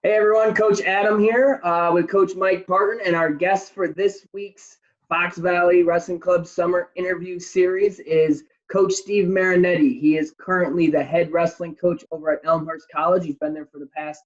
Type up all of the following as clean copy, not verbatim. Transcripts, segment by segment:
Hey everyone, Coach Adam here with Coach Mike Parton, and our guest for this week's Fox Valley Wrestling Club Summer Interview Series is Coach Steve Marianetti. He is currently the head wrestling coach over at Elmhurst College. He's been there for the past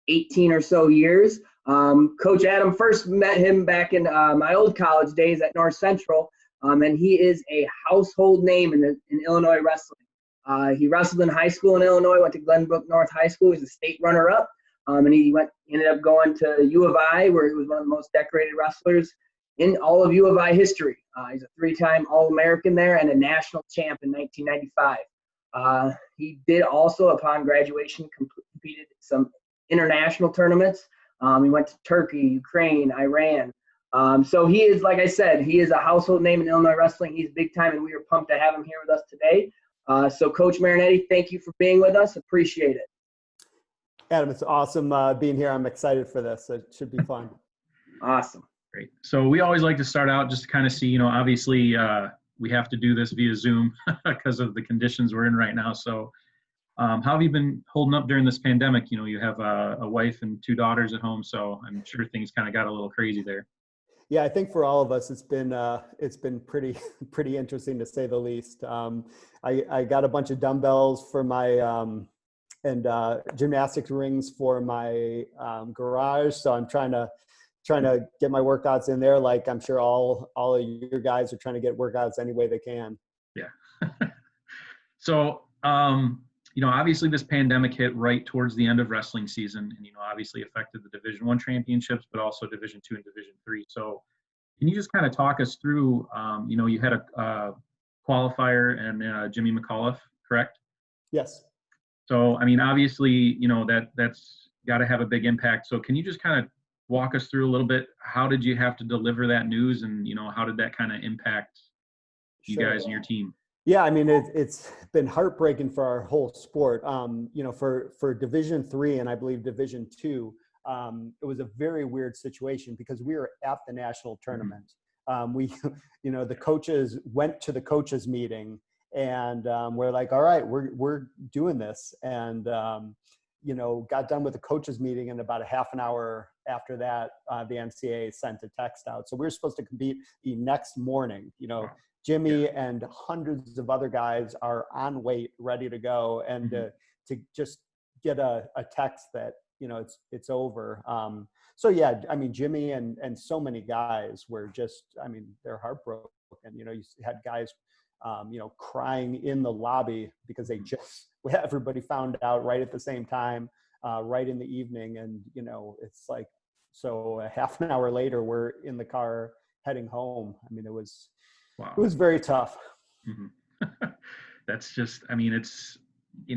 18 or so years. Coach Adam first met him back in my old college days at North Central, and he is a household name in Illinois wrestling. He wrestled in high school in Illinois, went to Glenbrook North High School. He's a state runner-up. And he ended up going to U of I, where he was one of the most decorated wrestlers in all of U of I history. He's a three-time All-American there and a national champ in 1995. He did also, upon graduation, competed some international tournaments. He went to Turkey, Ukraine, Iran. So he is, like I said, he is a household name in Illinois wrestling. He's big time, and we are pumped to have him here with us today. So Coach Marianetti, thank you for being with us. Appreciate it. Adam, it's awesome being here. I'm excited for this. It should be fun. Awesome. Great. So we always like to start out just to kind of see, obviously we have to do this via Zoom because of the conditions we're in right now. So how have you been holding up during this pandemic? You have a wife and two daughters at home, so I'm sure things kind of got a little crazy there. Yeah, I think for all of us, it's been pretty interesting to say the least. I got a bunch of dumbbells for my and gymnastics rings for my garage. So I'm trying to get my workouts in there. Like I'm sure all of your guys are trying to get workouts any way they can. Yeah. So, obviously this pandemic hit right towards the end of wrestling season and, obviously affected the Division I championships, but also Division II and Division III. So can you just kind of talk us through, you had a qualifier and Jimmy McAuliffe, correct? Yes. So, obviously, that's got to have a big impact. So can you just kind of walk us through a little bit? How did you have to deliver that news, and, how did that kind of impact you guys and your team? Yeah, it's been heartbreaking for our whole sport. For Division III and I believe Division II, it was a very weird situation because we were at the national tournament. The coaches went to the coaches meeting. And we're like, all right, we're doing this. And, got done with the coaches meeting. And about a half an hour after that, the NCAA sent a text out. So we were supposed to compete the next morning. Jimmy and hundreds of other guys are on weight, ready to go. And to just get a text that, it's over. So, yeah, Jimmy and so many guys were just, they're heartbroken. You had guys crying in the lobby because everybody found out right at the same time, right in the evening. And, it's like, so a half an hour later, we're in the car heading home. It was very tough. Mm-hmm. That's just, it's,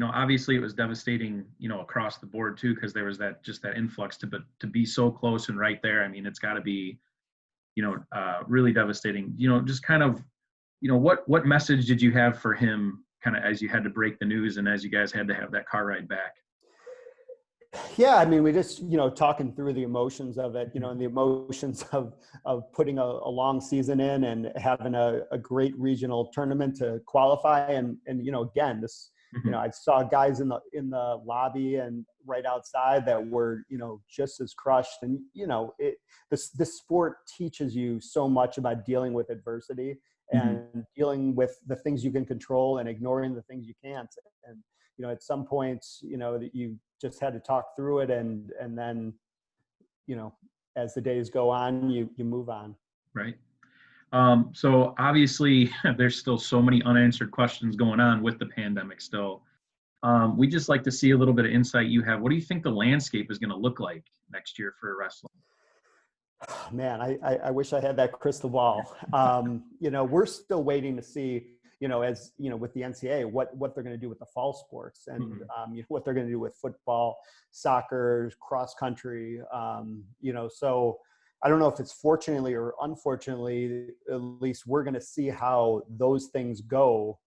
obviously it was devastating, across the board too, because there was that influx to be so close and right there. It's gotta be, really devastating, just kind of, what message did you have for him kind of as you had to break the news and as you guys had to have that car ride back? Yeah, we just, talking through the emotions of it, and the emotions of putting a long season in and having a great regional tournament to qualify. And again, this, I saw guys in the lobby and right outside that were, just as crushed. And, this sport teaches you so much about dealing with adversity and dealing with the things you can control and ignoring the things you can't. And, at some points, that you just had to talk through it and then, as the days go on, you move on. Right. So obviously there's still so many unanswered questions going on with the pandemic still. We just like to see a little bit of insight you have. What do you think the landscape is going to look like next year for wrestling? Man, I wish I had that crystal ball. We're still waiting to see, as with the NCAA, what they're going to do with the fall sports and what they're going to do with football, soccer, cross country. So I don't know if it's fortunately or unfortunately, at least we're going to see how those things go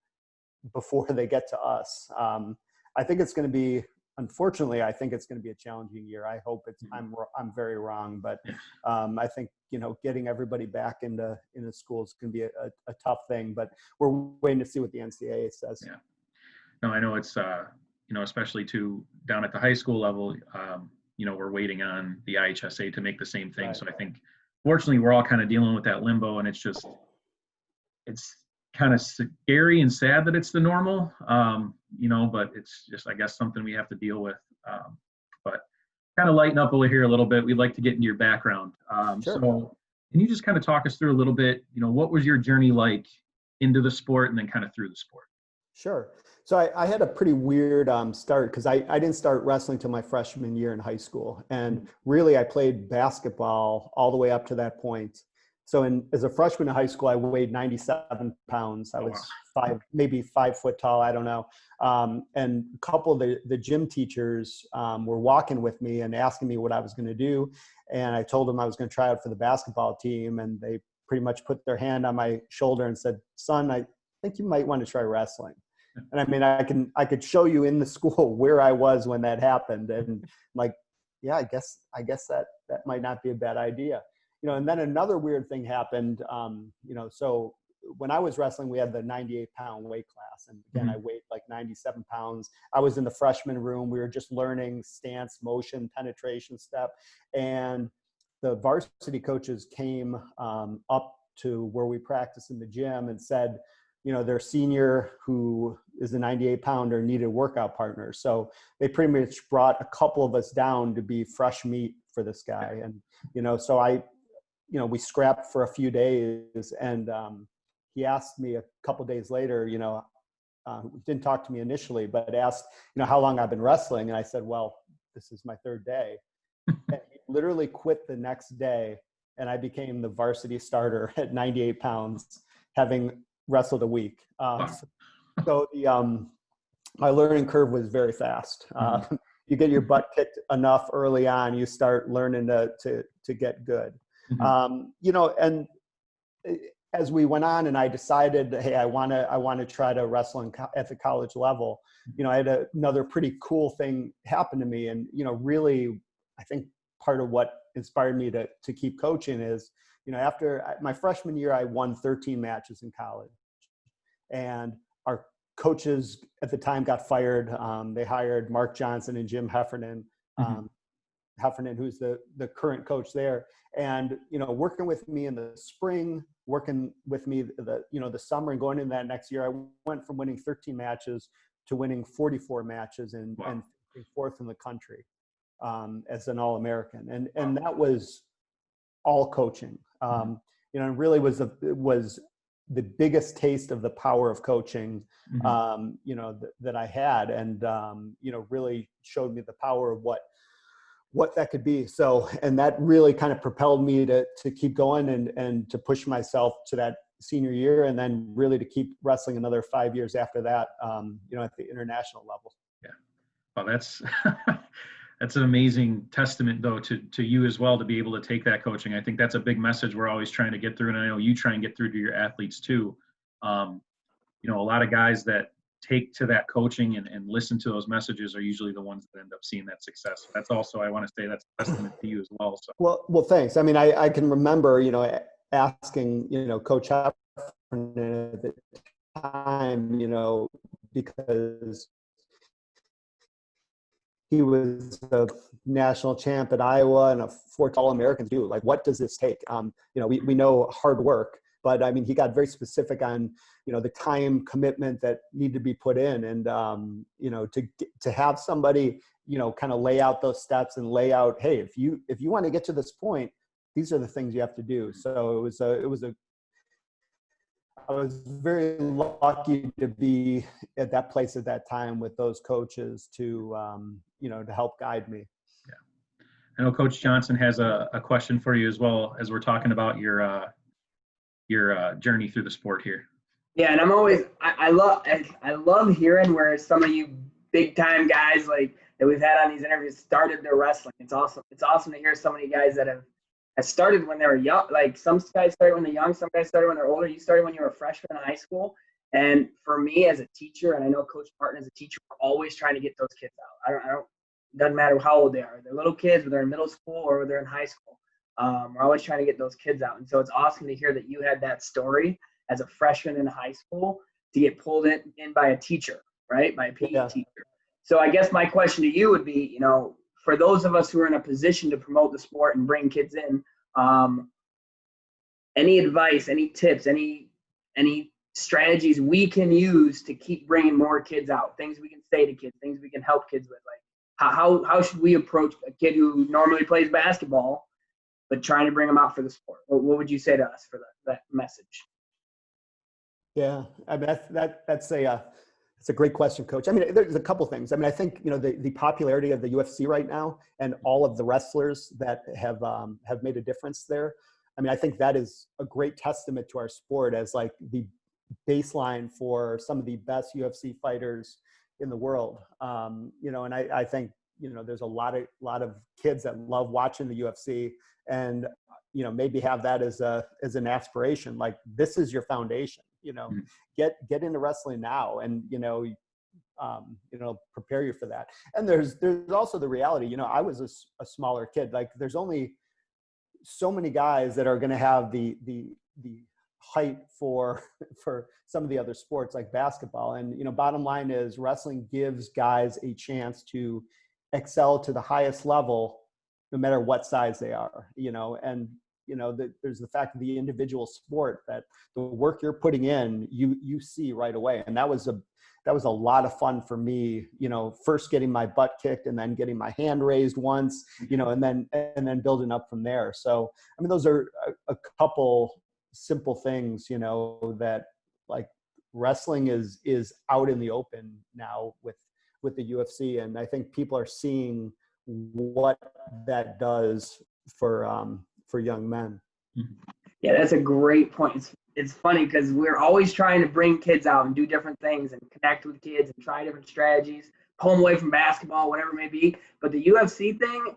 before they get to us. I think it's going to be. Unfortunately, I think it's going to be a challenging year. I hope I'm very wrong, but I think getting everybody back into school is going to be a tough thing. But we're waiting to see what the NCAA says. Yeah, no, I know it's especially down at the high school level. we're waiting on the IHSA to make the same thing. Right. So I think, fortunately, we're all kind of dealing with that limbo, and it's kind of scary and sad that it's the normal, but it's just, I guess, something we have to deal with. But kind of lighten up over here a little bit. We'd like to get into your background. Sure. So can you just kind of talk us through a little bit, what was your journey like into the sport and then kind of through the sport? Sure. So I had a pretty weird start because I didn't start wrestling till my freshman year in high school. And really, I played basketball all the way up to that point. So as a freshman in high school, I weighed 97 pounds. I was maybe 5 foot tall. I don't know. And a couple of the gym teachers were walking with me and asking me what I was going to do. And I told them I was going to try out for the basketball team. And they pretty much put their hand on my shoulder and said, "Son, I think you might want to try wrestling." And I mean, I could show you in the school where I was when that happened. And I'm like, yeah, I guess that might not be a bad idea. And then another weird thing happened. So when I was wrestling, we had the 98-pound weight class. And again, I weighed like 97 pounds. I was in the freshman room. We were just learning stance, motion, penetration, step. And the varsity coaches came up to where we practice in the gym and said, their senior who is a 98-pounder needed a workout partner. So they pretty much brought a couple of us down to be fresh meat for this guy. And, so we scrapped for a few days, and he asked me a couple of days later, didn't talk to me initially, but asked, how long I've been wrestling. And I said, well, this is my third day. And he literally quit the next day, and I became the varsity starter at 98 pounds, having wrestled a week. So my learning curve was very fast. You get your butt kicked enough early on, you start learning to get good. And as we went on, and I decided, hey, I want to try to wrestle at the college level. I had another pretty cool thing happen to me, and really, I think part of what inspired me to keep coaching is, after my freshman year, I won 13 matches in college, and our coaches at the time got fired. They hired Mark Johnson and Jim Heffernan. Heffernan, who's the current coach there, and working with me in the spring, working with me the summer, and going into that next year, I went from winning 13 matches to winning 44 matches and fourth in the country as an All-American, and that was all coaching. And really was the biggest taste of the power of coaching, that I had, and really showed me the power of what that could be. So, and that really kind of propelled me to keep going and to push myself to that senior year, and then really to keep wrestling another 5 years after that, at the international level. Yeah. Well, that's an amazing testament, though, to you as well, to be able to take that coaching. I think that's a big message we're always trying to get through. And I know you try and get through to your athletes too. A lot of guys that take to that coaching and listen to those messages are usually the ones that end up seeing that success. So that's also, I want to say, that's a testament to you as well. So. Well, thanks. I mean, I can remember, asking, Coach Heffernan at the time, because he was a national champ at Iowa and a 4 All-Americans do. Like, what does this take? We know hard work, but I mean, he got very specific on, the time commitment that need to be put in, and to have somebody, kind of lay out those steps and lay out, hey, if you want to get to this point, these are the things you have to do. So I was very lucky to be at that place at that time with those coaches to help guide me. Yeah. I know Coach Johnson has a question for you as well, as we're talking about your journey through the sport here. Yeah, and I love hearing where some of you big time guys like that we've had on these interviews started their wrestling. It's awesome. It's awesome to hear so many guys that have started when they were young. Like, some guys started when they're young, some guys started when they're older. You started when you were a freshman in high school. And for me as a teacher, and I know Coach Martin as a teacher, we're always trying to get those kids out. I don't doesn't matter how old they are. They're little kids, whether they're in middle school or whether they're in high school. We're always trying to get those kids out. And so it's awesome to hear that you had that story as a freshman in high school to get pulled in by a teacher, right? By a PE teacher. So I guess my question to you would be, for those of us who are in a position to promote the sport and bring kids in, any advice, any tips, any strategies we can use to keep bringing more kids out, things we can say to kids, things we can help kids with? Like how should we approach a kid who normally plays basketball but trying to bring them out for the sport? What would you say to us for that message? Yeah, I mean, that's a great question, Coach. I mean, there's a couple things. I mean, I think, the popularity of the UFC right now and all of the wrestlers that have made a difference there. I mean, I think that is a great testament to our sport as like the baseline for some of the best UFC fighters in the world. And I think, there's a lot of kids that love watching the UFC and, maybe have that as an aspiration. Like, this is your foundation, get into wrestling now and, prepare you for that. And there's also the reality, I was a smaller kid. Like, there's only so many guys that are going to have the height for some of the other sports like basketball. And, bottom line is wrestling gives guys a chance to excel to the highest level, no matter what size they are, and, there's the fact of the individual sport that the work you're putting in, you see right away. And that was a lot of fun for me, first getting my butt kicked and then getting my hand raised once, and then building up from there. So, I mean, those are a couple simple things, that like wrestling is out in the open now with the UFC. And I think people are seeing what that does for young men. Yeah, that's a great point. It's funny because we're always trying to bring kids out and do different things and connect with kids and try different strategies, pull them away from basketball, whatever it may be. But the UFC thing,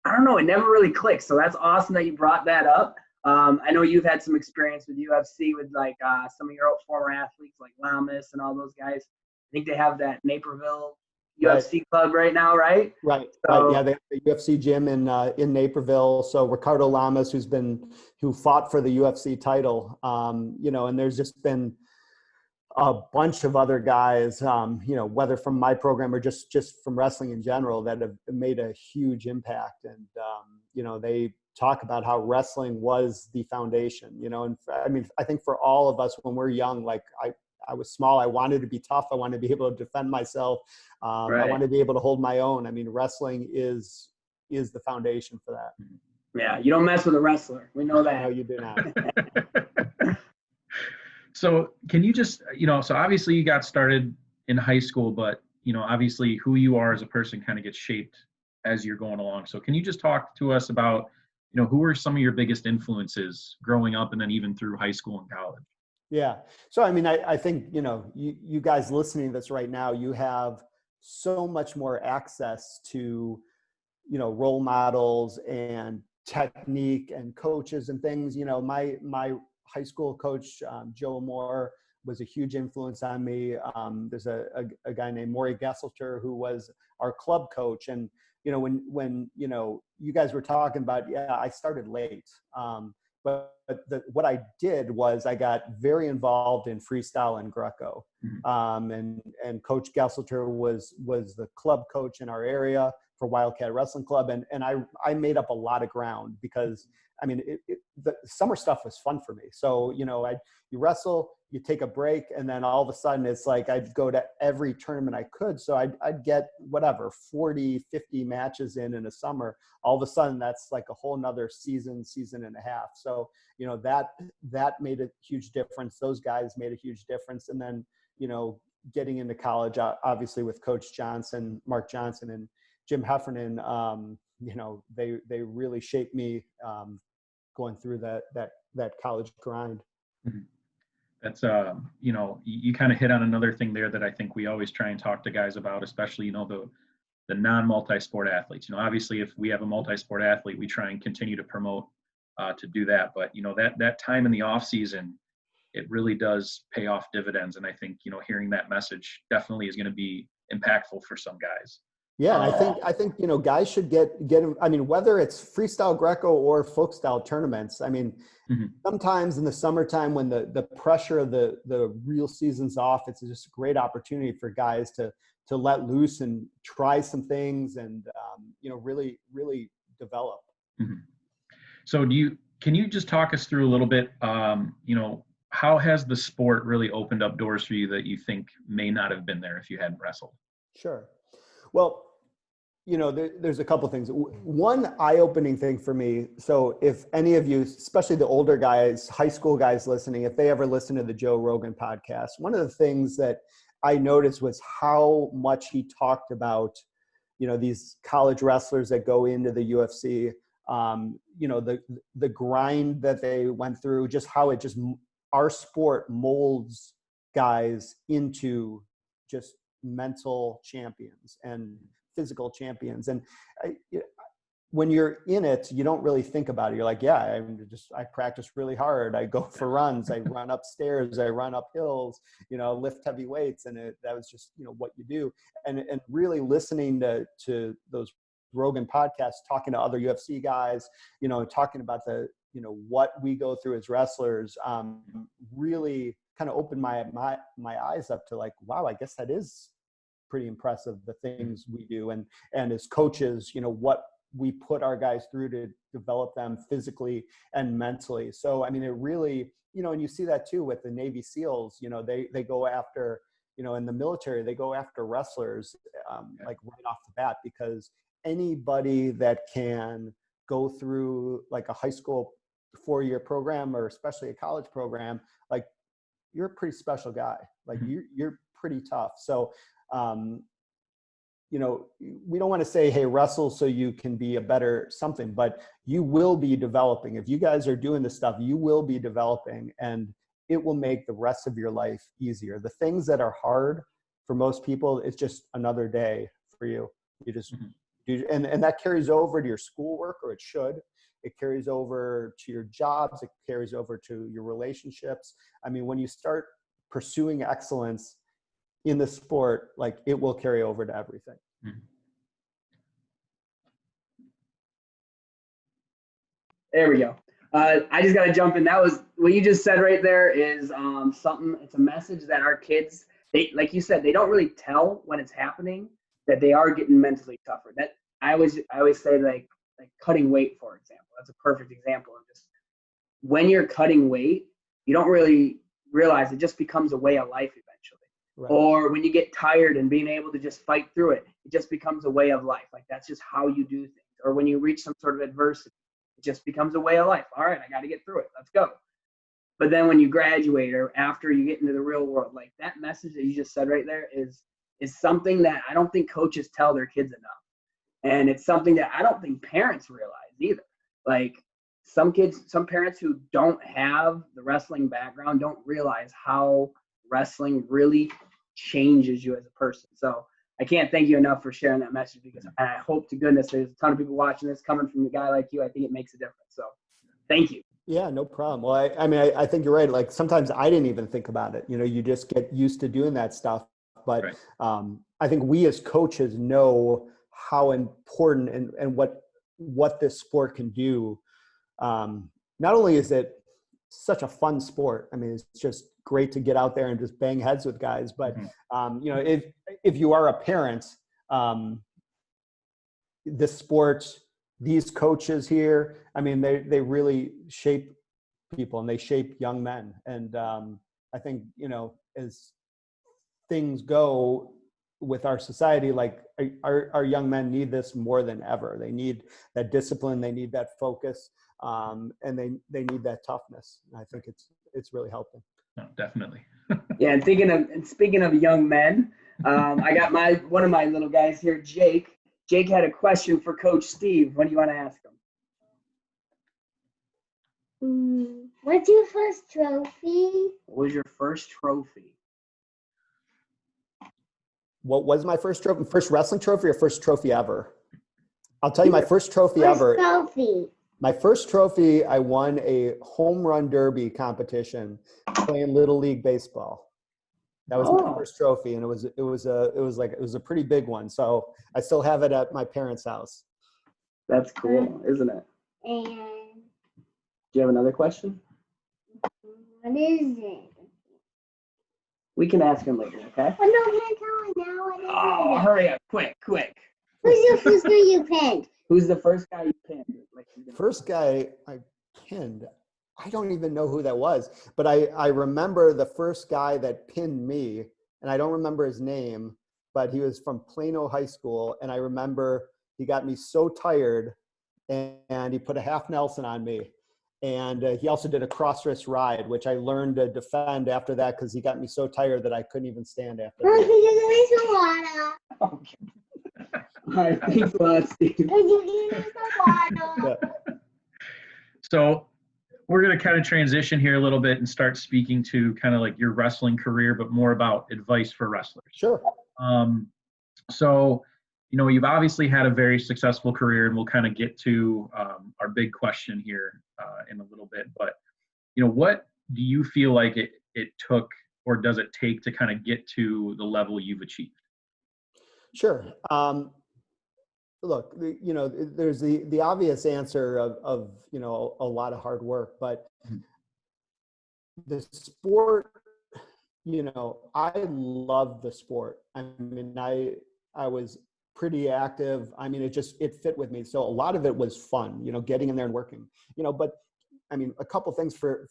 I don't know, it never really clicks. So that's awesome that you brought that up. I know you've had some experience with UFC with like some of your former athletes like Lamas and all those guys. I think they have that Naperville UFC club right now, right? Right. So, yeah, they have the UFC gym in Naperville. So Ricardo Lamas, who fought for the UFC title, and there's just been a bunch of other guys, whether from my program or just from wrestling in general, that have made a huge impact. And they talk about how wrestling was the foundation. And I mean, I think for all of us when we're young, like I was small. I wanted to be tough. I wanted to be able to defend myself. Right. I wanted to be able to hold my own. I mean, wrestling is the foundation for that. Yeah, you don't mess with a wrestler. We know that. No, you do not. So can you just, so obviously you got started in high school, but, obviously who you are as a person kind of gets shaped as you're going along. So can you just talk to us about, who were some of your biggest influences growing up and then even through high school and college? Yeah. So, I mean, I think, you guys listening to this right now, you have so much more access to, role models and technique and coaches and things. My high school coach, Joe Moore, was a huge influence on me. There's a guy named Maury Gesselter who was our club coach. And, when you guys were talking about, I started late. But what I did was I got very involved in freestyle and Greco. And Coach Gesselter was the club coach in our area for Wildcat Wrestling Club. And I made up a lot of ground because, I mean, the summer stuff was fun for me. So, you wrestle, you take a break, and then all of a sudden it's like I'd go to every tournament I could. So I'd get 40, 50 matches in a summer. All of a sudden that's like a whole nother season and a half. So, that made a huge difference. Those guys made a huge difference. And then, getting into college, obviously with Coach Johnson, Mark Johnson and Jim Heffernan, they really shaped me going through that college grind. That's, you kind of hit on another thing there that I think we always try and talk to guys about, especially, the non-multi-sport athletes. Obviously if we have a multi-sport athlete, we try and continue to promote to do that. But, that time in the off season, it really does pay off dividends. And I think, hearing that message definitely is going to be impactful for some guys. Yeah, and I think guys should get. I mean, whether it's freestyle Greco or folk style tournaments. I mean, sometimes in the summertime when the pressure of the real season's off, it's just a great opportunity for guys to let loose and try some things and really, really develop. Mhm. So can you just talk us through a little bit, how has the sport really opened up doors for you that you think may not have been there if you hadn't wrestled? Sure. Well, there's a couple things. One eye-opening thing for me. So if any of you, especially the older guys, high school guys listening, if they ever listen to the Joe Rogan podcast, one of the things that I noticed was how much he talked about, these college wrestlers that go into the UFC, the grind that they went through, just how our sport molds guys into just mental champions and physical champions. And when you're in it, you don't really think about it. You're like, yeah, I practice really hard. I go for runs. I run upstairs. I run up hills, lift heavy weights. And that was just, what you do. And really listening to those Rogan podcasts, talking to other UFC guys, talking about what we go through as wrestlers, really kind of opened my eyes up to like, wow, I guess that is pretty impressive, the things we do. And as coaches, what we put our guys through to develop them physically and mentally. So, I mean, it really, and you see that too with the Navy SEALs, they go after, in the military, they go after wrestlers, like right off the bat, because anybody that can go through like a high school 4-year program, or especially a college program, like you're a pretty special guy. Like you're pretty tough. So, we don't want to say, hey, wrestle so you can be a better something, but you will be developing. If you guys are doing this stuff, you will be developing, and it will make the rest of your life easier. The things that are hard for most people, it's just another day for you. You just do, and that carries over to your schoolwork, or it should. It carries over to your jobs. It carries over to your relationships. I mean, when you start pursuing excellence in the sport, like it will carry over to everything. There we go. I just got to jump in. That was what you just said right there is something, it's a message that our kids, they, like you said, they don't really tell when it's happening that they are getting mentally tougher. That I always say like cutting weight, for example. That's a perfect example of just when you're cutting weight, you don't really realize it just becomes a way of life eventually. Right. Or when you get tired and being able to just fight through it, it just becomes a way of life. Like that's just how you do things. Or when you reach some sort of adversity, it just becomes a way of life. All right, I got to get through it. Let's go. But then when you graduate or after you get into the real world, like that message that you just said right there is something that I don't think coaches tell their kids enough. And it's something that I don't think parents realize either. Like some parents who don't have the wrestling background don't realize how wrestling really changes you as a person. So I can't thank you enough for sharing that message, because I hope to goodness there's a ton of people watching this coming from a guy like you. I think it makes a difference. So thank you. Yeah, no problem. Well, I mean, I think you're right. Like sometimes I didn't even think about it. You just get used to doing that stuff. But right. I think we as coaches know how important and what this sport can do. Not only is it such a fun sport, I mean, it's just great to get out there and just bang heads with guys. But if you are a parent, this sport, these coaches here, I mean, they really shape people and they shape young men. And I think, as things go with our society, like our young men need this more than ever. They need that discipline. They need that focus. And they need that toughness. And I think it's really helping. No, definitely. Yeah. And speaking of young men, I got one of my little guys here, Jake. Jake had a question for Coach Steve. What do you want to ask him? What's your first trophy? What was your first trophy? What was my first trophy? First wrestling trophy or first trophy ever? I'll tell you my first trophy ever. Trophy. My first trophy, I won a home run derby competition playing Little League baseball. That was my first trophy, and it was a pretty big one. So I still have it at my parents' house. That's cool, isn't it? And do you have another question? What is it? We can ask him later, okay? Oh, no, can't tell it now. Oh, hurry up, quick. Who's the first guy you pinned? Who's the first guy you pinned? Like, First guy I pinned, I don't even know who that was, but I remember the first guy that pinned me, and I don't remember his name, but he was from Plano High School, and I remember he got me so tired, and he put a half Nelson on me. And he also did a cross-wrist ride, which I learned to defend after that because he got me so tired that I couldn't even stand after Could that. you give me some water? Okay. All right, thanks a lot, Steve. Could you give me some water? Yeah. So we're going to kind of transition here a little bit and start speaking to kind of like your wrestling career, but more about advice for wrestlers. Sure. So, you know, you've obviously had a very successful career, and we'll kind of get to our big question here in a little bit. But, you know, what do you feel like it took, or does it take, to kind of get to the level you've achieved? Sure. Look, you know, there's the obvious answer of, you know, a lot of hard work, but the sport, you know, I love the sport. I mean, I was pretty active. I mean, it fit with me. So a lot of it was fun, you know, getting in there and working, you know, but I mean, a couple things for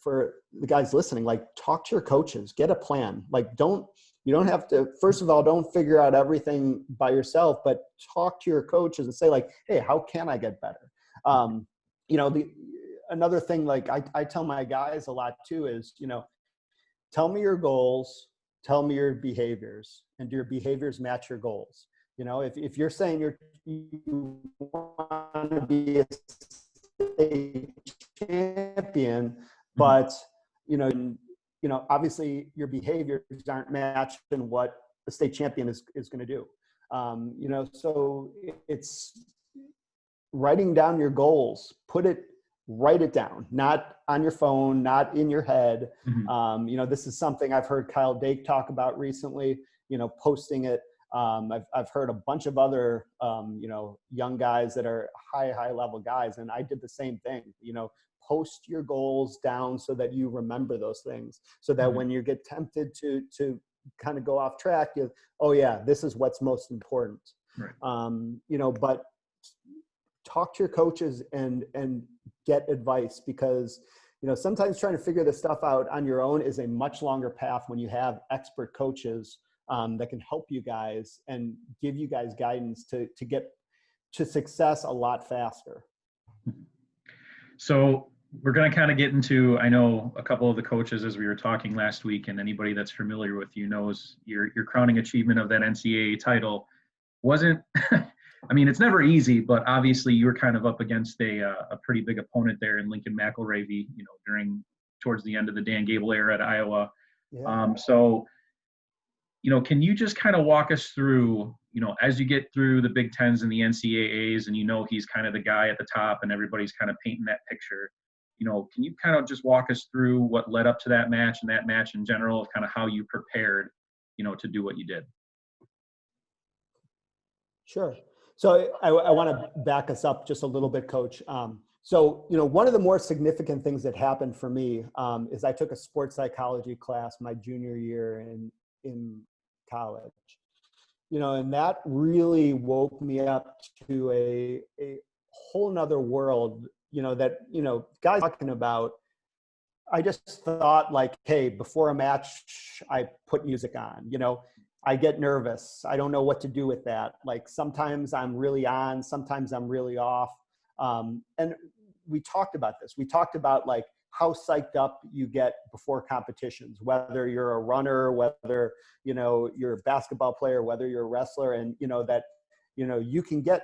the guys listening, like talk to your coaches, get a plan. Like you don't have to, first of all, don't figure out everything by yourself, but talk to your coaches and say like, hey, how can I get better? You know, another thing, like I tell my guys a lot too is, you know, tell me your goals, tell me your behaviors, and do your behaviors match your goals? You know, if you're saying you want to be a state champion, but you know, obviously your behaviors aren't matching what the state champion is going to do. You know, so it's writing down your goals. Write it down, not on your phone, not in your head. Mm-hmm. You know, this is something I've heard Kyle Dake talk about recently, you know, posting it. I've heard a bunch of other, you know, young guys that are high level guys. And I did the same thing, you know, post your goals down so that you remember those things, so that when you get tempted to kind of go off track, oh yeah, this is what's most important. Right. You know, but talk to your coaches and get advice, because, you know, sometimes trying to figure this stuff out on your own is a much longer path when you have expert coaches that can help you guys and give you guys guidance to get to success a lot faster. So we're going to kind of get into, I know a couple of the coaches, as we were talking last week, and anybody that's familiar with you knows your crowning achievement of that NCAA title wasn't, I mean, it's never easy, but obviously you were kind of up against a pretty big opponent there in Lincoln McElravy, you know, towards the end of the Dan Gable era at Iowa. Yeah. So, you know, can you just kind of walk us through, you know, as you get through the Big Tens and the NCAAs, and you know he's kind of the guy at the top and everybody's kind of painting that picture, you know, can you kind of just walk us through what led up to that match and that match in general, kind of how you prepared, you know, to do what you did? Sure. So I want to back us up just a little bit, Coach. So, you know, one of the more significant things that happened for me is I took a sports psychology class my junior year in college. You know, and that really woke me up to a whole nother world, you know, that, you know, guys talking about. I just thought like, hey, before a match, I put music on, you know. I get nervous. I don't know what to do with that. Like sometimes I'm really on, sometimes I'm really off. And we talked about this. We talked about like how psyched up you get before competitions, whether you're a runner, whether, you know, you're a basketball player, whether you're a wrestler, and, you know, that, you know, you can get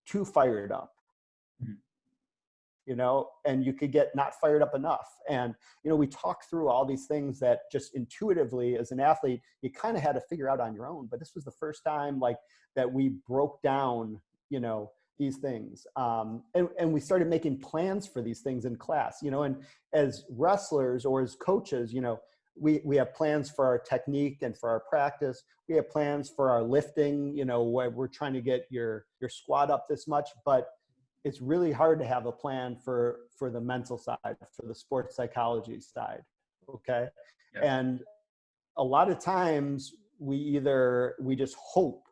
too fired up. You know, and you could get not fired up enough. And, you know, we talk through all these things that just intuitively as an athlete, you kind of had to figure out on your own. But this was the first time like that we broke down, you know, these things. And we started making plans for these things in class, you know, and as wrestlers or as coaches, you know, we have plans for our technique and for our practice. We have plans for our lifting, you know, where we're trying to get your squat up this much, but it's really hard to have a plan for the mental side, for the sports psychology side. Okay. Yeah. And a lot of times we just hope,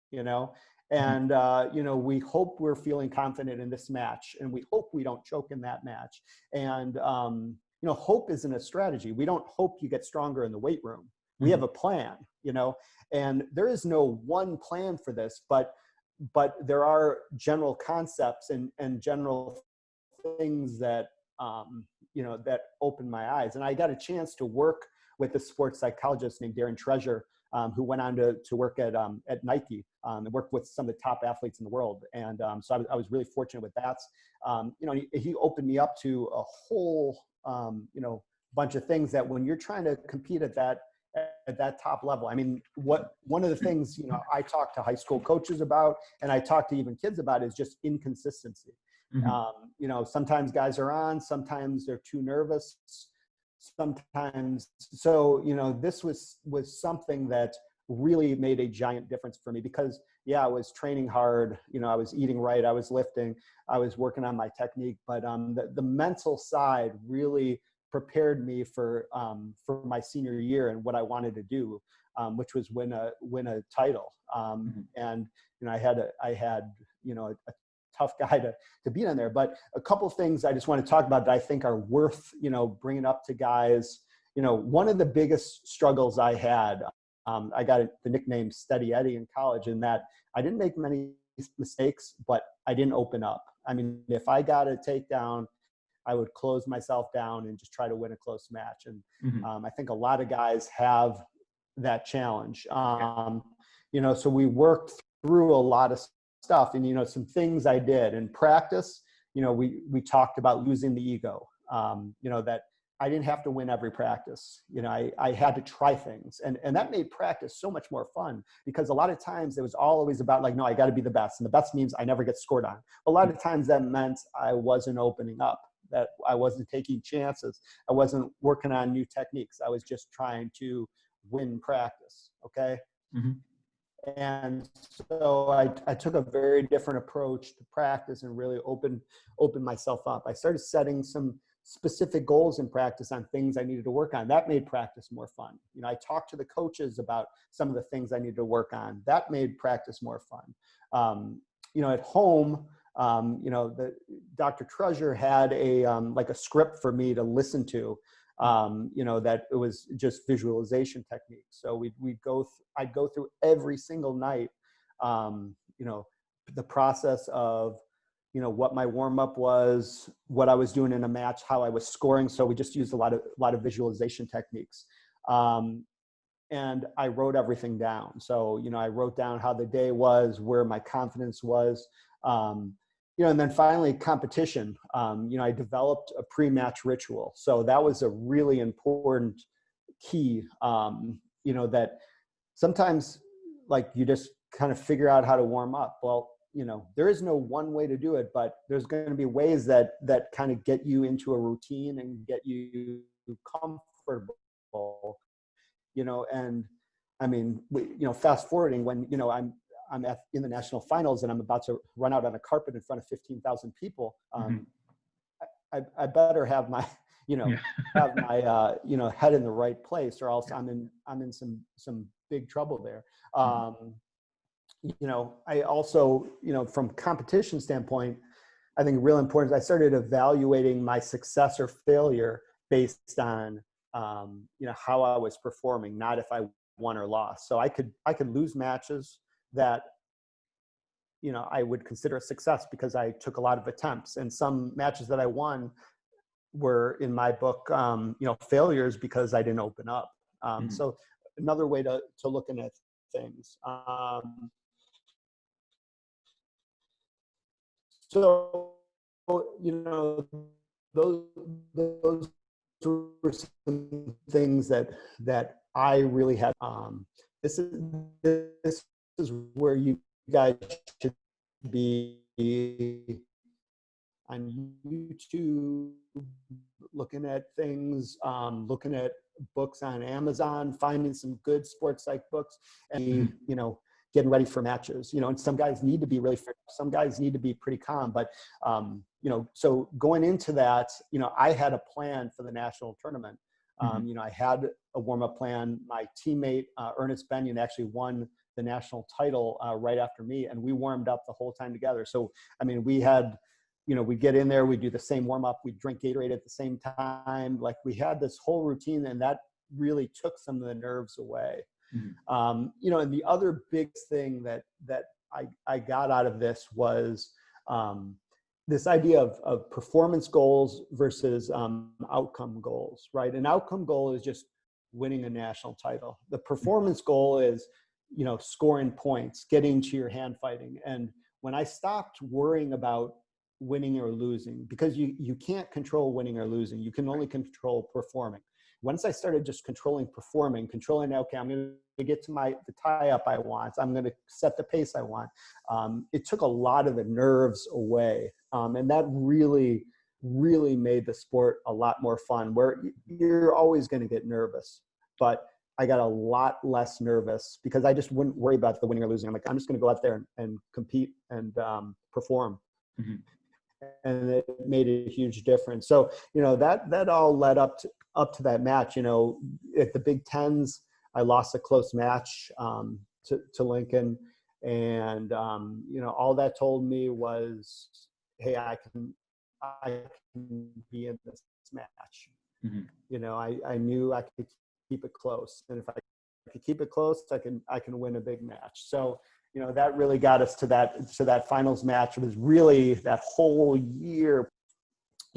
you know, And, you know, we hope we're feeling confident in this match, and we hope we don't choke in that match. And, you know, hope isn't a strategy. We don't hope you get stronger in the weight room. We have a plan, you know, and there is no one plan for this, but there are general concepts and general things that, you know, that opened my eyes. And I got a chance to work with a sports psychologist named Darren Treasure, who went on to work at Nike and worked with some of the top athletes in the world. And so I was really fortunate with that. You know, he opened me up to a whole, you know, bunch of things that when you're trying to compete at that top level, I mean, one of the things, you know, I talk to high school coaches about, and I talk to even kids about, is just inconsistency. You know, sometimes guys are on, sometimes they're too nervous, sometimes. So, you know, this was something that really made a giant difference for me, because yeah, I was training hard, you know, I was eating right, I was lifting, I was working on my technique, but the mental side really prepared me for my senior year and what I wanted to do, which was win a title. And, you know, I had, you know, a tough guy to beat on there. But a couple of things I just want to talk about that I think are worth, you know, bringing up to guys. You know, one of the biggest struggles I had, I got the nickname Steady Eddie in college, in that I didn't make many mistakes, but I didn't open up. I mean, if I got a takedown, I would close myself down and just try to win a close match. And I think a lot of guys have that challenge. You know, so we worked through a lot of stuff, and, you know, some things I did in practice, you know, we talked about losing the ego, you know, that I didn't have to win every practice. You know, I had to try things, and that made practice so much more fun, because a lot of times it was always about like, no, I got to be the best. And the best means I never get scored on. A lot of times that meant I wasn't opening up, that I wasn't taking chances. I wasn't working on new techniques. I was just trying to win practice. Okay. And so I took a very different approach to practice and really opened myself up. I started setting some specific goals in practice on things I needed to work on. That made practice more fun. You know, I talked to the coaches about some of the things I needed to work on. That made practice more fun. You know, at home, you know, the Dr. Treasure had like a script for me to listen to. You know, that it was just visualization techniques. So I'd go through every single night, you know, the process of, you know, what my warm up was, what I was doing in a match, how I was scoring. So we just used a lot of visualization techniques. And I wrote everything down. So, you know, I wrote down how the day was, where my confidence was, you know, and then finally competition. You know, I developed a pre-match ritual. So that was a really important key, you know, that sometimes like you just kind of figure out how to warm up. Well, you know, there is no one way to do it, but there's going to be ways that kind of get you into a routine and get you comfortable, you know. And I mean, you know, fast forwarding when, you know, I'm in the national finals and I'm about to run out on a carpet in front of 15,000 people. I better have my, you know, have my, you know, head in the right place, or else I'm in some big trouble there. You know, I also, you know, from competition standpoint, I think real important is I started evaluating my success or failure based on, you know, how I was performing, not if I won or lost. So I could lose matches that, you know, I would consider a success because I took a lot of attempts, and some matches that I won were, in my book, you know, failures because I didn't open up. So another way to looking at things. So, you know, those were some things that I really had. This is where you guys should be on YouTube, looking at things, looking at books on Amazon, finding some good sports psych books, and you know, getting ready for matches. You know, and some guys need to be really fair, some guys need to be pretty calm. But you know, so going into that, you know, I had a plan for the national tournament. You know, I had a warm-up plan. My teammate Ernest Benyon actually won the national title right after me, and we warmed up the whole time together. So, I mean, we had, we'd get in there, we'd do the same warm up, we'd drink Gatorade at the same time. Like, we had this whole routine, and that really took some of the nerves away. And the other big thing that I got out of this was this idea of performance goals versus outcome goals, right? An outcome goal is just winning a national title. The performance goal is, scoring points, getting to your hand fighting. And when I stopped worrying about winning or losing, because you can't control winning or losing, you can only control performing. Once I started just controlling performing, okay, I'm going to get to the tie-up I want, I'm going to set the pace I want, it took a lot of the nerves away. And that really, really made the sport a lot more fun, where you're always going to get nervous. But I got a lot less nervous because I just wouldn't worry about the winning or losing. I'm like, I'm just going to go out there and compete and perform. And it made a huge difference. So, that all led up to that match. At the Big Tens, I lost a close match to Lincoln. And, all that told me was, hey, I can be in this match. I knew I could keep it close. And if I could keep it close, I can win a big match. So, that really got us to that finals match. It was really that whole year,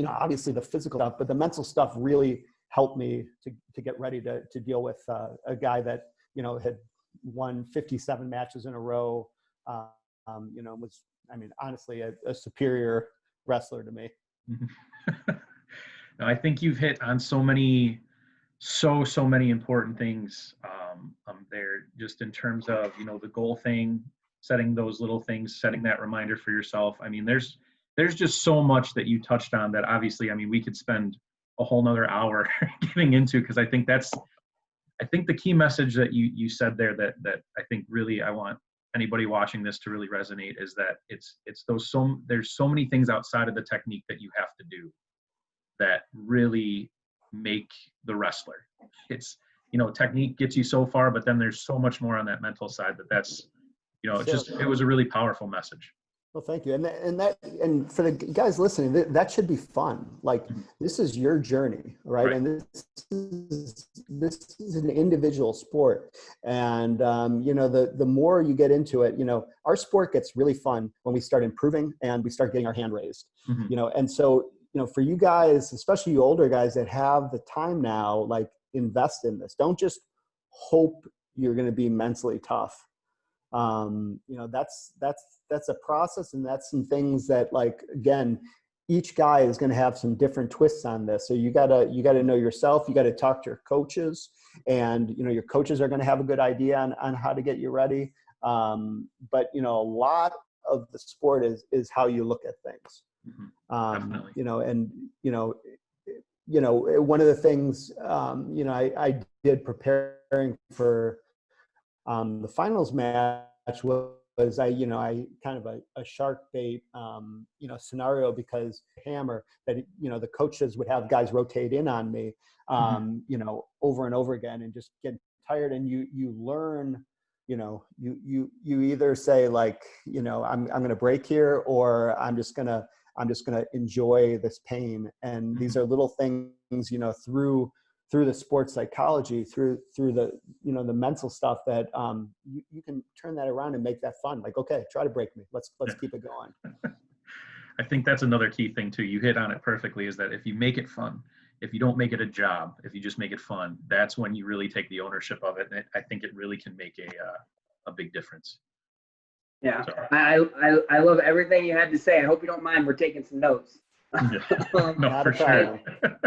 obviously the physical stuff, but the mental stuff really helped me to get ready to deal with a guy that, had won 57 matches in a row, was, honestly, a superior wrestler to me. I think you've hit on so many important things there, just in terms of, the goal thing, setting those little things, setting that reminder for yourself. There's just so much that you touched on that obviously, we could spend a whole nother hour getting into, because I think the key message that you said there that I think really I want anybody watching this to really resonate is that there's so many things outside of the technique that you have to do that really make the wrestler. It's, technique gets you so far, but then there's so much more on that mental side that's, it was a really powerful message. Well, thank you. And for the guys listening, that should be fun. Like, this is your journey, right? And this is an individual sport. And, the more you get into it, our sport gets really fun when we start improving and we start getting our hand raised, and so, for you guys, especially you older guys that have the time now, like, invest in this. Don't just hope you're going to be mentally tough. That's a process, and that's some things that, like, again, each guy is going to have some different twists on this. So you gotta know yourself. You got to talk to your coaches, and, your coaches are going to have a good idea on how to get you ready. But, a lot of the sport is how you look at things. Definitely. One of the things, I did preparing for the finals match was I kind of a shark bait, scenario, because hammer that, the coaches would have guys rotate in on me, over and over again, and just get tired. And you learn, you either say, like, I'm going to break here, or I'm just going to enjoy this pain. And these are little things, through the sports psychology, through the, the mental stuff that you can turn that around and make that fun. Like, okay, try to break me. Let's keep it going. I think that's another key thing too. You hit on it perfectly, is that if you make it fun, if you don't make it a job, if you just make it fun, that's when you really take the ownership of it. And I think it really can make a big difference. Yeah, So. I love everything you had to say. I hope you don't mind. We're taking some notes. No, for sure.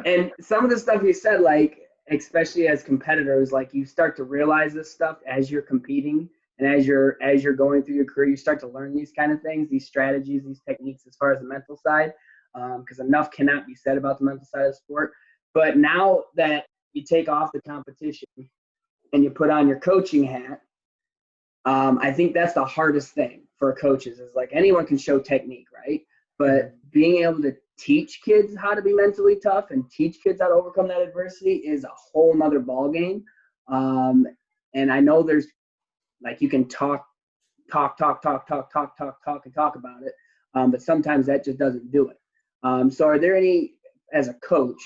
And some of the stuff you said, like, especially as competitors, like, you start to realize this stuff as you're competing, and as you're going through your career, you start to learn these kind of things, these strategies, these techniques, as far as the mental side, because enough cannot be said about the mental side of the sport. But now that you take off the competition and you put on your coaching hat, I think that's the hardest thing for coaches. Is, like, anyone can show technique, right? But being able to teach kids how to be mentally tough and teach kids how to overcome that adversity is a whole nother ball game. And I know there's Like you can talk about it, but sometimes that just doesn't do it. So are there any, as a coach,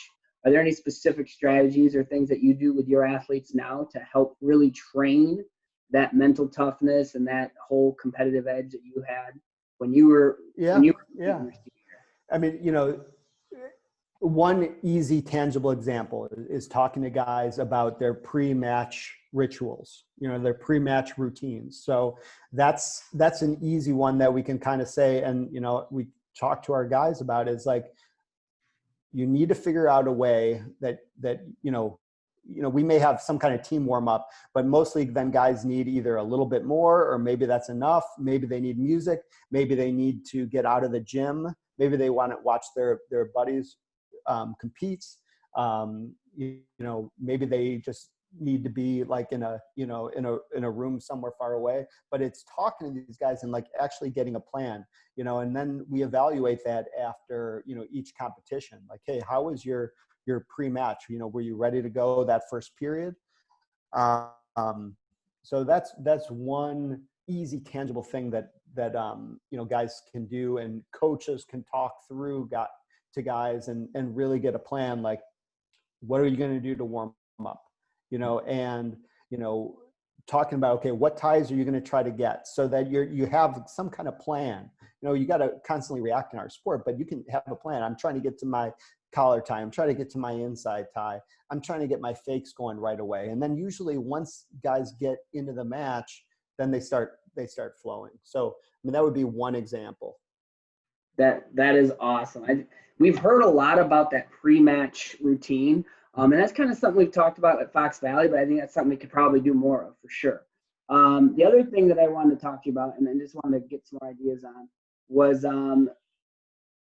are there any specific strategies or things that you do with your athletes now to help really train that mental toughness and that whole competitive edge that you had when you were Yeah. when you were Yeah. competing your senior year? I mean, you know, one easy, tangible example is talking to guys about their pre-match rituals, you know, their pre-match routines. So that's an easy one that we can kind of say, and, you know, we talk to our guys about is like, you need to figure out a way that, you know, we may have some kind of team warm up, but mostly then guys need either a little bit more, or maybe that's enough. Maybe they need music. Maybe they need to get out of the gym. Maybe they want to watch their buddies competes. You know, maybe they just need to be like in a room somewhere far away, but it's talking to these guys and like actually getting a plan, you know, and then we evaluate that after, you know, each competition. Like, hey, how was your pre-match? You know, were you ready to go that first period? So that's one easy, tangible thing that you know, guys can do, and coaches can talk through to guys and really get a plan. Like, what are you going to do to warm up? You know, and, you know, talking about, okay, what ties are you going to try to get, so that you have some kind of plan. You know, you got to constantly react in our sport, but you can have a plan. I'm trying to get to my collar tie. I'm trying to get to my inside tie. I'm trying to get my fakes going right away. And then usually once guys get into the match, then they start flowing. So, I mean, that would be one example. That is awesome. We've heard a lot about that pre-match routine, and that's kind of something we've talked about at Fox Valley, but I think that's something we could probably do more of for sure. The other thing that I wanted to talk to you about, and then just wanted to get some more ideas on, was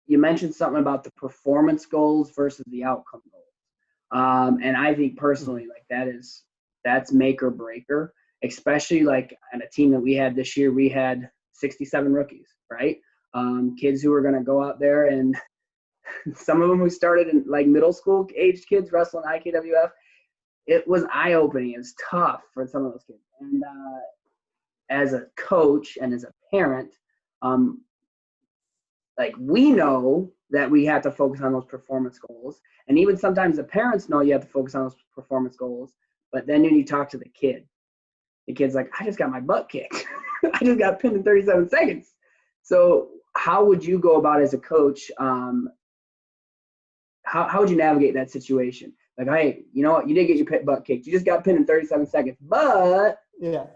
you mentioned something about the performance goals versus the outcome goals. And I think personally, like that's make or breaker, especially like on a team that we had this year. We had 67 rookies, right? Kids who were going to go out there, and some of them who started in like middle school aged kids wrestling IKWF. It was eye-opening. It was tough for some of those kids. And as a coach and as a parent, like we know that we have to focus on those performance goals. And even sometimes the parents know you have to focus on those performance goals. But then when you talk to the kid, the kid's like, I just got my butt kicked. I just got pinned in 37 seconds. So how would you go about as a coach? How would you navigate that situation? Like, hey, you know what? You did get your butt kicked. You just got pinned in 37 seconds, but. Yeah.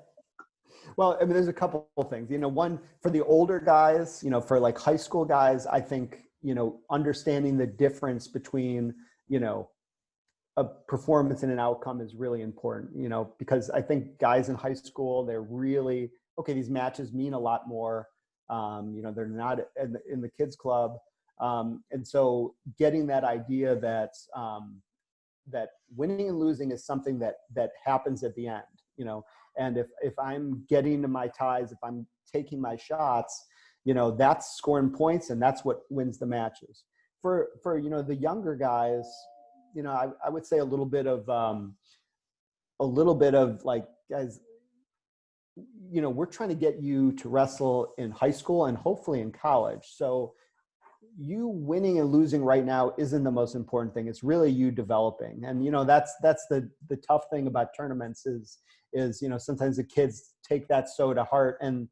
Well, I mean, there's a couple of things, you know, one for the older guys, you know, for like high school guys, I think, you know, understanding the difference between, you know, a performance and an outcome is really important, you know, because I think guys in high school, they're really, okay, these matches mean a lot more. You know, they're not in the kids club. And so getting that idea that, that winning and losing is something that happens at the end, you know, and if I'm getting to my ties, if I'm taking my shots, you know, that's scoring points, and that's what wins the matches. For you know, the younger guys, you know, I would say a little bit of like, guys, you know, we're trying to get you to wrestle in high school and hopefully in college. So you winning and losing right now isn't the most important thing. It's really you developing. And, you know, that's the tough thing about tournaments is, you know, sometimes the kids take that so to heart, and,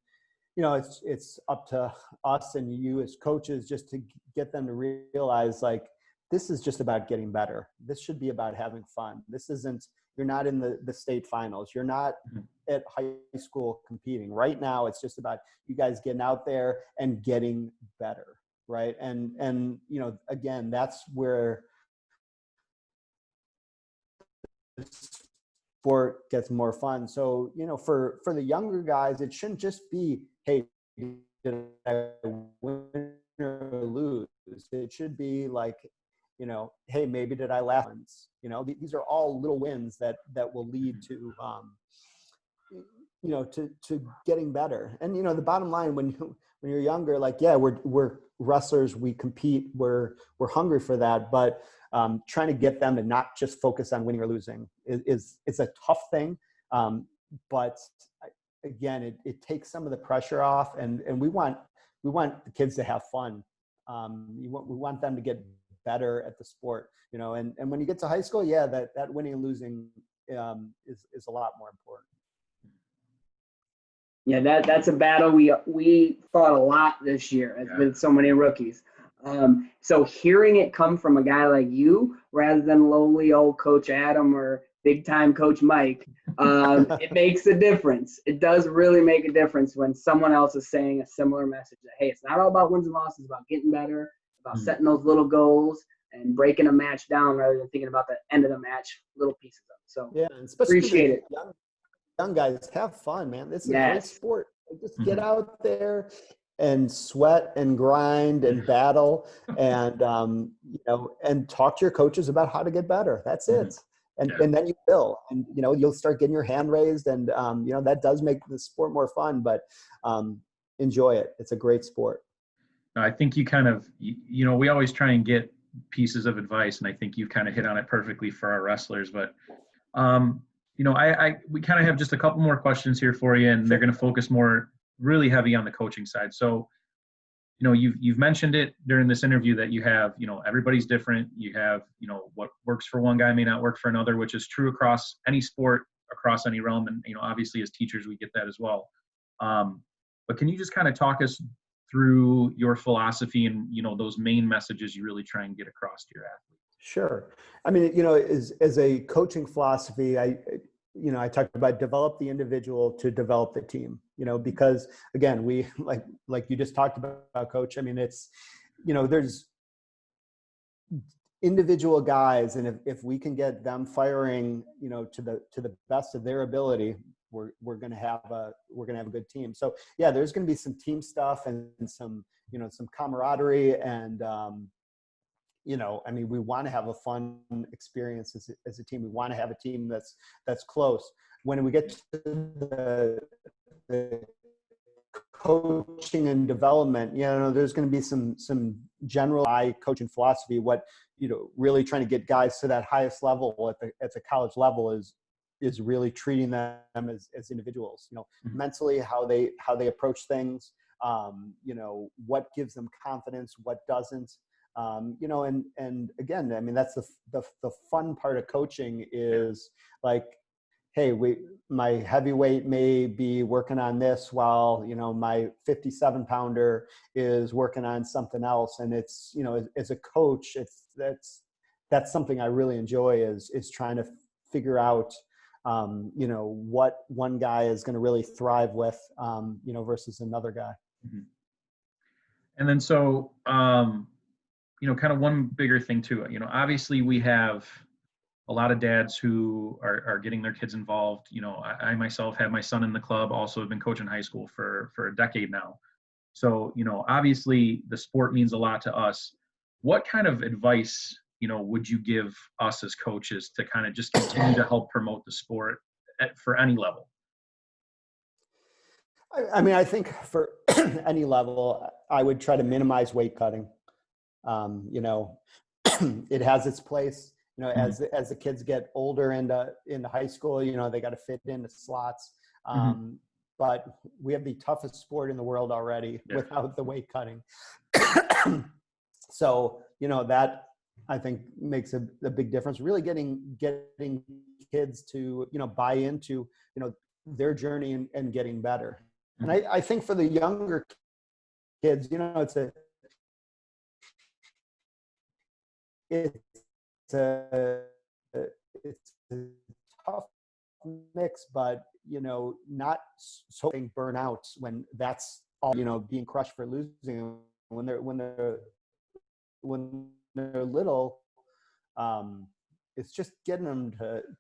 you know, it's up to us and you as coaches just to get them to realize, like, this is just about getting better. This should be about having fun. This isn't, you're not in the state finals. You're not at high school competing. Right now, it's just about you guys getting out there and getting better. Right. And, you know, again, that's where the sport gets more fun. So, you know, for the younger guys, it shouldn't just be, hey, did I win or lose? It should be like, you know, hey, maybe did I laugh? You know, these are all little wins that will lead to, you know, to getting better. And, you know, the bottom line, when you're younger, like, yeah, we're wrestlers, we compete, we're hungry for that, but trying to get them to not just focus on winning or losing is a tough thing. But again, it takes some of the pressure off, and we want the kids to have fun. We want them to get better at the sport, you know, and when you get to high school, yeah, that winning and losing is a lot more important. Yeah, that's a battle we fought a lot this year with so many rookies. So hearing it come from a guy like you, rather than lowly old Coach Adam or big time Coach Mike, it makes a difference. It does really make a difference when someone else is saying a similar message that, hey, it's not all about wins and losses, it's about getting better, about setting those little goals and breaking a match down rather than thinking about the end of the match, little pieces of it. So yeah, and especially appreciate it. Young guys, have fun, man. This is a great sport. Just get out there and sweat and grind and battle, and you know, and talk to your coaches about how to get better. That's it. And then you will, and you know, you'll start getting your hand raised, and you know, that does make the sport more fun. But enjoy it. It's a great sport. I think you kind of, you know, we always try and get pieces of advice, and I think you kind of hit on it perfectly for our wrestlers. But you know, we kind of have just a couple more questions here for you, and they're going to focus more really heavy on the coaching side. So, you know, you've mentioned it during this interview that you have, you know, everybody's different. You have, you know, what works for one guy may not work for another, which is true across any sport, across any realm. And, you know, obviously as teachers, we get that as well. But can you just kind of talk us through your philosophy and, you know, those main messages you really try and get across to your athletes? Sure. I mean, you know, as a coaching philosophy, I talked about develop the individual to develop the team, you know, because again, we like you just talked about, Coach. I mean, it's, you know, there's individual guys, and if we can get them firing, you know, to the best of their ability, we're going to have a good team. So yeah, there's going to be some team stuff and some, you know, some camaraderie, and you know, I mean, we want to have a fun experience as a team. We want to have a team that's close. When we get to the coaching and development, you know, there's going to be some general coaching philosophy. What, you know, really trying to get guys to that highest level at the college level is really treating them as individuals. You know, mentally, how they approach things. You know, what gives them confidence, what doesn't. You know, and again, I mean, that's the fun part of coaching is like, hey, my heavyweight may be working on this while, you know, my 57 pounder is working on something else. And it's, you know, as a coach, that's something I really enjoy is trying to figure out, you know, what one guy is going to really thrive with, you know, versus another guy. And then, so, you know, kind of one bigger thing too, you know, obviously we have a lot of dads who are getting their kids involved. You know, I myself have my son in the club, also have been coaching high school for a decade now. So, you know, obviously the sport means a lot to us. What kind of advice, you know, would you give us as coaches to kind of just continue to help promote the sport for any level? I mean, I think for any level, I would try to minimize weight cutting. You know, it has its place. You know, as the kids get older into high school, you know, they got to fit into slots. But we have the toughest sport in the world already without the weight cutting. So, you know, that I think makes a big difference. Really getting kids to, you know, buy into, you know, their journey and getting better. And I think for the younger kids, you know, it's a tough mix, but, you know, not so burnout when that's all, you know, being crushed for losing when they're little. It's just getting them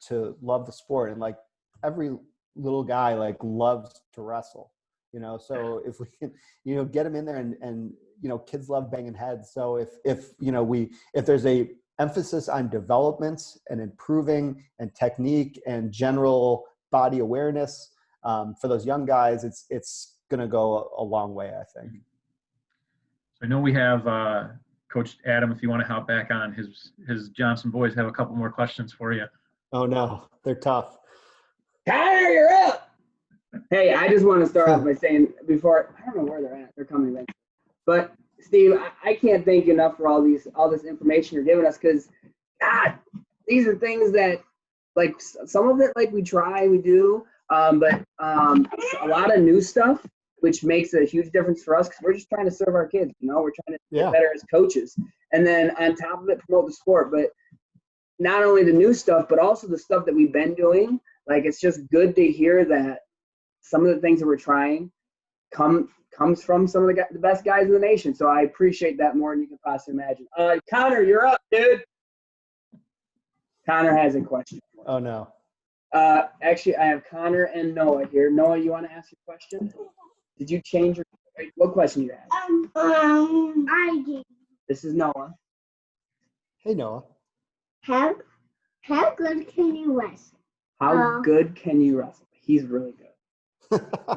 to love the sport, and like every little guy like loves to wrestle, you know. So if we can, you know, get them in there, and you know, kids love banging heads. So if you know, if there's a emphasis on development and improving and technique and general body awareness for those young guys, it's going to go a long way, I think. So I know we have Coach Adam, if you want to hop back on, his Johnson boys have a couple more questions for you. Oh no, they're tough. Tyler, you're up. Hey, I just want to start off by saying before, I don't know where they're at. They're coming in. But Steve, I can't thank you enough for all this information you're giving us, because God, these are things that, like, some of it, like, we try, we do, but a lot of new stuff, which makes a huge difference for us, because we're just trying to serve our kids. You know, we're trying to get better as coaches, and then on top of it, promote the sport. But not only the new stuff, but also the stuff that we've been doing. Like, it's just good to hear that some of the things that we're trying comes from some of the best guys in the nation. So I appreciate that more than you can possibly imagine. Connor, you're up, dude. Connor has a question. Oh no. Actually, I have Connor and Noah here. Noah, you want to ask your question? Did you change your? What question you have? I did. This is Noah. Hey Noah. How good can you wrestle? How good can you wrestle? He's really good.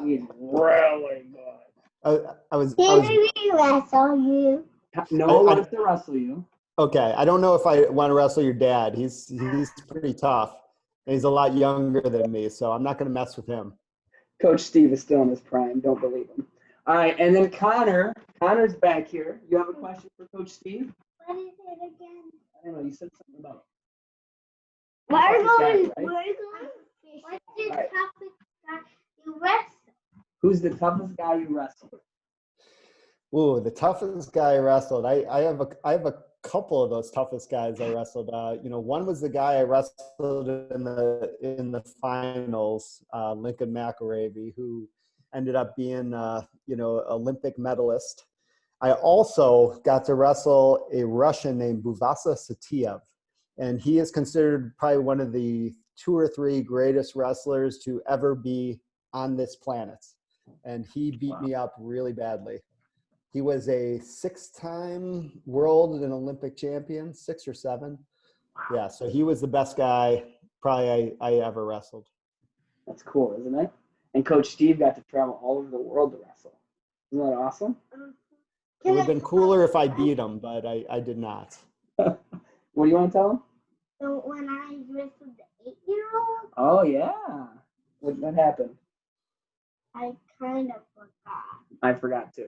He's really good. I was Can we wrestle you? Noah wants to wrestle you. okay. I don't know if I want to wrestle your dad. He's pretty tough. And he's a lot younger than me, so I'm not going to mess with him. Coach Steve is still in his prime. Don't believe him. All right, and then Connor's back here. You have a question for Coach Steve? What is it again? I don't know. You said something about. We're going. Right? We're going. What's the Right. toughest guy you wrestle? Who's the toughest guy you wrestled? Ooh, the toughest guy I wrestled. I have a couple of those toughest guys I wrestled. One was the guy I wrestled in the finals, Lincoln McElravy, who ended up being Olympic medalist. I also got to wrestle a Russian named Buvasa Satiev, and he is considered probably one of the 2 or 3 greatest wrestlers to ever be on this planet. And he beat me up really badly. He was a 6-time world and Olympic champion, 6 or 7. Yeah, so he was the best guy probably I ever wrestled. That's cool, isn't it? And Coach Steve got to travel all over the world to wrestle. Isn't that awesome? It would have been cooler if I beat him, but I did not. What do you want to tell him? So when I wrestled the 8-year-old, Oh, yeah. What happened? I kind of forgot. I forgot to.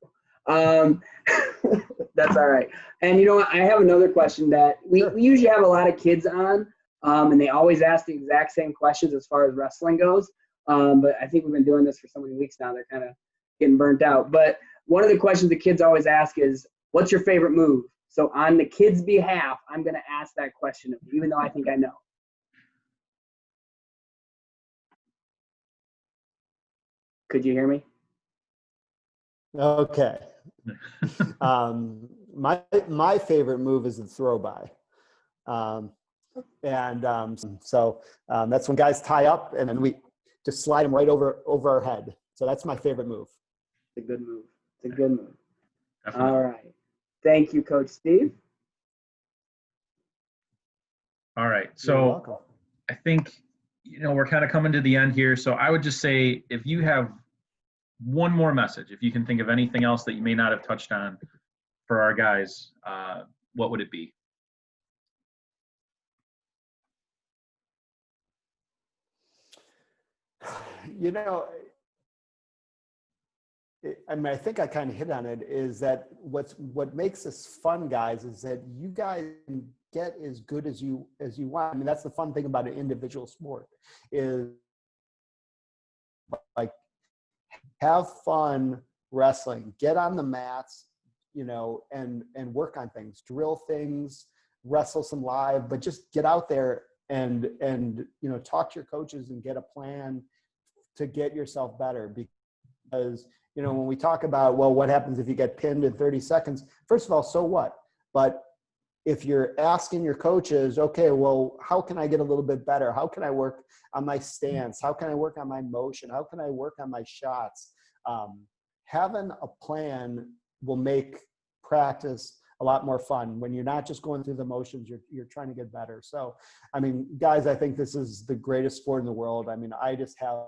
That's all right. And you know what? I have another question that we usually have a lot of kids on, and they always ask the exact same questions as far as wrestling goes. But I think we've been doing this for so many weeks now, they're kind of getting burnt out. But one of the questions the kids always ask is, what's your favorite move? So on the kids' behalf, I'm going to ask that question, even though I think I know. Could you hear me? Okay. My favorite move is the throw by. So that's when guys tie up and then we just slide them right over our head. So that's my favorite move. It's a good move. It's a good move. Definitely. All right. Thank you, Coach Steve. All right. You're So welcome. I think, we're kind of coming to the end here. So I would just say, if you have one more message, if you can think of anything else that you may not have touched on for our guys, what would it be? I think I kind of hit on it, is that what makes this fun, guys, is that you guys can get as good as you want. I mean, that's the fun thing about an individual sport, is like, have fun wrestling, get on the mats, and work on things, drill things, wrestle some live, but just get out there and talk to your coaches and get a plan to get yourself better. Because when we talk about, well, what happens if you get pinned in 30 seconds? First of all, so what? But if you're asking your coaches, okay, well, how can I get a little bit better? How can I work on my stance? How can I work on my motion? How can I work on my shots? Having a plan will make practice a lot more fun when you're not just going through the motions, you're trying to get better. So, I mean, guys, I think this is the greatest sport in the world. I mean, I just have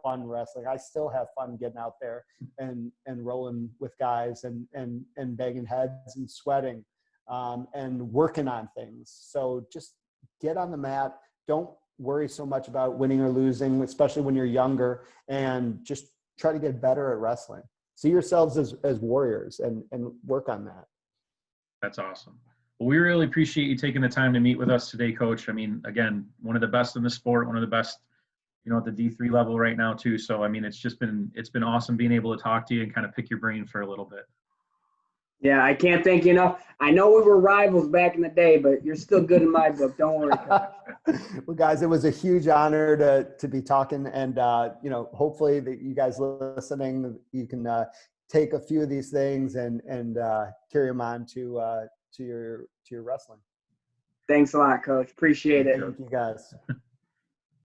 fun wrestling. I still have fun getting out there and rolling with guys and banging heads and sweating and working on things. So just get on the mat. Don't worry so much about winning or losing, especially when you're younger, and just try to get better at wrestling. See yourselves as warriors and work on that. That's awesome. Well, we really appreciate you taking the time to meet with us today, Coach. I mean, again, one of the best in the sport, one of the best, at the D3 level right now too. So, I mean, it's been awesome being able to talk to you and kind of pick your brain for a little bit. Yeah, I can't thank you enough. I know we were rivals back in the day, but you're still good in my book. Don't worry, Coach. Well, guys, it was a huge honor to be talking, and hopefully that you guys listening, you can take a few of these things and carry them on to your wrestling. Thanks a lot, Coach. Appreciate it. Thank you, guys.